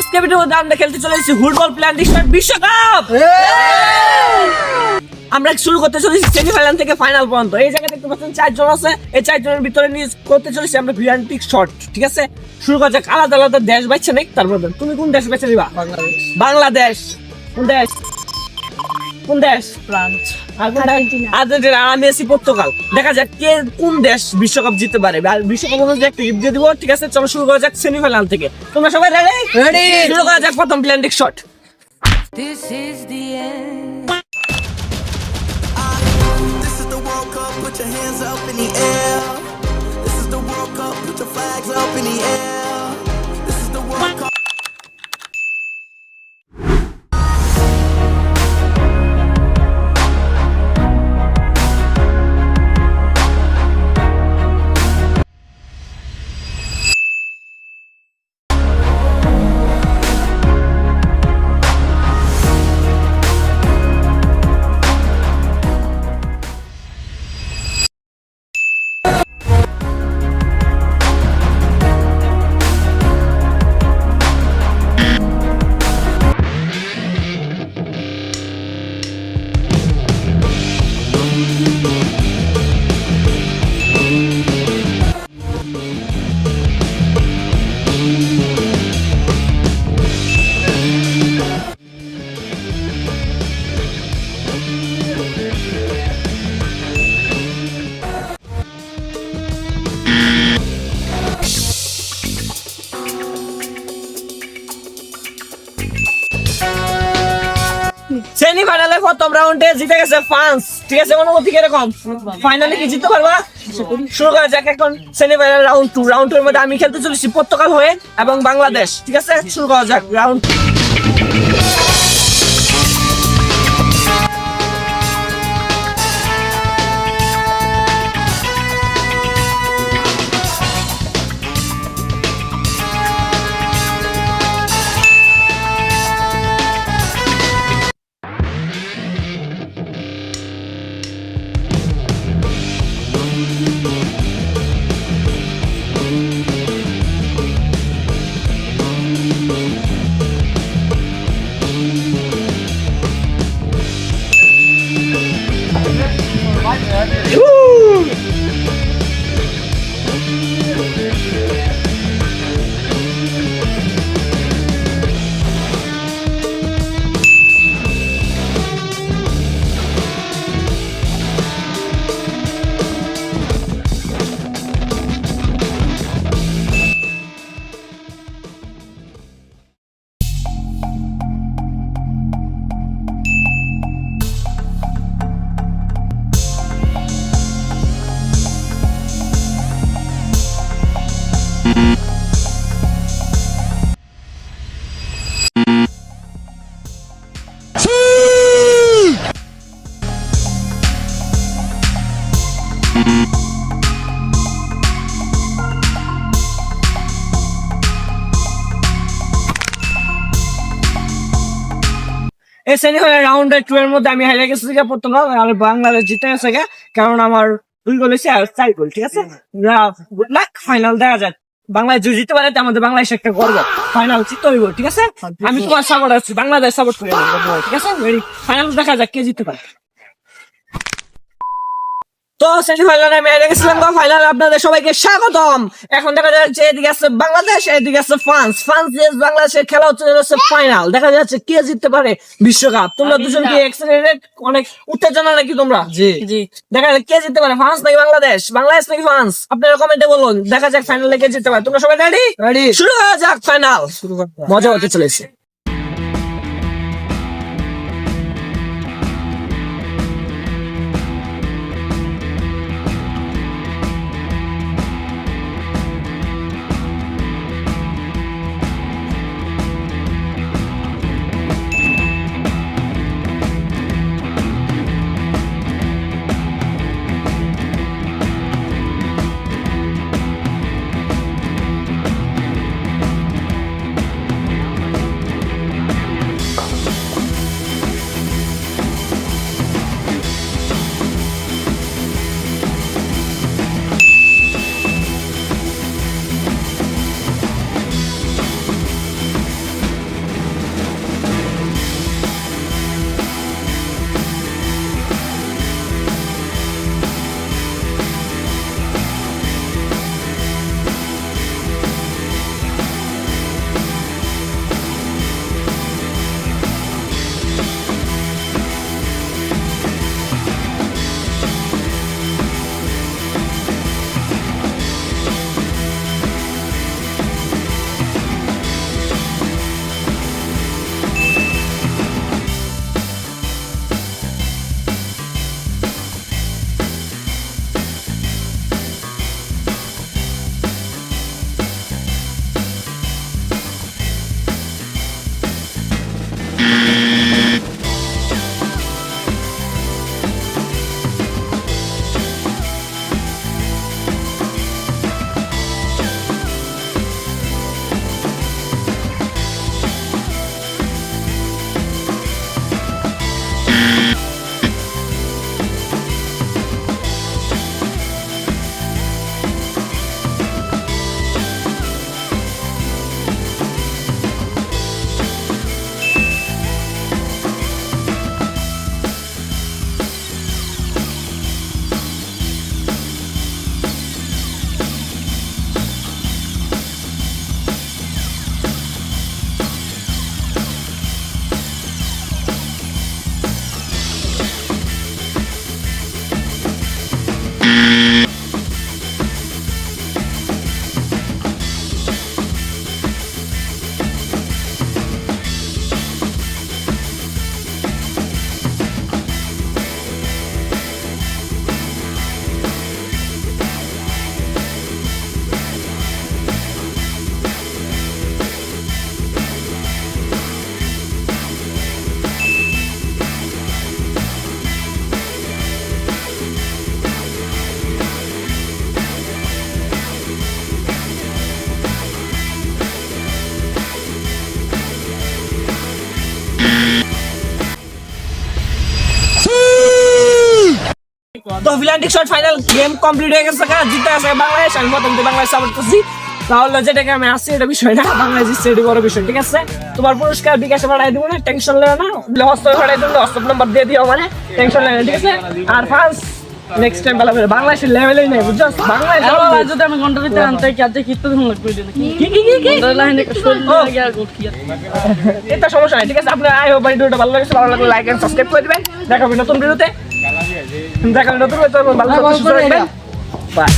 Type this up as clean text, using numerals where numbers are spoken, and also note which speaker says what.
Speaker 1: আজকে ভিডিওতে আমরা খেলতে চলেছি ফুটবল প্ল্যান্টিং শট বিশ্বকাপ। আমরা শুরু করতে চলেছি সেমিফাইনাল থেকে ফাইনাল পর্যন্ত। এই জায়গায় দেখতে পাচ্ছেন 4 জন আছে, এই 4 জনের ভিতরে নিয়ে করতে চলেছি আমরা প্ল্যান্টিং শট। ঠিক আছে, শুরু করা যাক। আলাদা আলাদা দেশ বাইছে নাকি, তারপর তুমি কোন দেশ বেছে নিবা? বাংলাদেশ। কোন দেশ? কোন দেশ? ফ্রান্স। আর্জেন্টিনা। আমি আছি পর্তুগাল। দেখা যাক কে কোন দেশ বিশ্বকাপ জিততে পারে। আর বিশ্বকাপ অনুযায়ী একটা গিফট দিয়ে দিব। ঠিক আছে, চলো শুরু করা যাক সেমিফাইনাল থেকে। তোমরা সবাই রেডি? শুরু করা যাক প্রথম planting shot.
Speaker 2: This is the end.
Speaker 3: This is the World Cup, put your hands up in the air. This is the World Cup, put your flags up in the air. This is the World Cup.
Speaker 1: সেমিফাইনালে প্রথম রাউন্ডে জিতে গেছে France. ঠিক আছে, অনুভূতি কিরকম? ফাইনালে কি জিততে পারবা? শুরু করা যাক এখন সেমিফাইনাল রাউন্ড 2। রাউন্ড 2 এর মধ্যে আমি খেলতে চলেছি পর্তুগাল হয়ে এবং বাংলাদেশ। ঠিক আছে, শুরু করা যাক রাউন্ড। এই সেমিফাইনাল রাউন্ড 2 এর মধ্যে আমি হেরে গেছি পর্তুগাল, আর বাংলাদেশ জিতে গেছে কারণ আমার 2 গোল হয়েছে আর 4 গোল। ঠিক আছে, গুড লাক। ফাইনাল দেখা যাক, বাংলাদেশ যদি জিততে পারে তো আমাদের বাংলাদেশ একটা গর্ব। ফাইনাল জিততে হইব। ঠিক আছে, আমি তোমার সাপোর্ট আছি, বাংলাদেশ সাপোর্ট করি। ঠিক আছে, ফাইনাল দেখা যাক কে জিততে পারে। তো সেমিফাইনালে আমি হেরে গেছিলাম। ফাইনাল আপনাদের সবাইকে স্বাগতম। এখন দেখা যাচ্ছে এদিকে আছে বাংলাদেশ, এদিকে আছে ফ্রান্স। ফ্রান্স বাংলাদেশের খেলা হচ্ছে ফাইনাল। দেখা যাচ্ছে কে জিততে পারে বিশ্বকাপ। তোমরা দুজন কি এক্সাইটেড, অনেক উত্তেজনা নাকি তোমরা? জি। দেখা যাক কে জিততে পারে, ফ্রান্স নাকি বাংলাদেশ, বাংলাদেশ নাকি ফ্রান্স? আপনারা কমেন্টে বলুন। দেখা যাক ফাইনালে কে জিততে পারে। তোমরা সবাই রেডি? শুরু করা যাক ফাইনাল। মজা হতে চলেছে। ভিলান্টিক শট ফাইনাল গেম কমপ্লিট হয়ে গেছে, জিতে আছে বাংলাদেশ। আমি প্রথম থেকে বাংলাদেশ সাপোর্ট করছি, তাহলে যেটাকে আমি আসছি এটা বিষয় না, বাংলাদেশ জিতছে এটি বড় বিষয়। ঠিক আছে, তোমার পুরস্কার বিকাশে পাঠাই দেবো না, টেনশন নেবে না। হস্ত পাঠাই দেবো, হস্ত নাম্বার দিয়ে দিও, মানে টেনশন নেবে না। ঠিক আছে, আর ফার্স্ট নেক্সট টাইম ভালো করে বাংলাদেশের লেভেলেই নেই, বুঝছো? বাংলাদেশ
Speaker 4: যদি আমি ঘন্টা দিতে আনতে কি আজ কি তো হুমলা করে দিন
Speaker 1: কি কি কি কি
Speaker 4: লাইনে শরীর লাগে আর গোট কি
Speaker 1: এটা সমস্যা নাই। ঠিক আছে, আপনার আই হোপ ভিডিওটা ভালো লাগছে, ভালো লাগলে লাইক এন্ড সাবস্ক্রাইব করে দিবেন। দেখা হবে নতুন ভিডিওতে, দেখা হবে নতুন ভিডিওতে। ভালো থাকবেন, সুস্থ থাকবেন, বাই।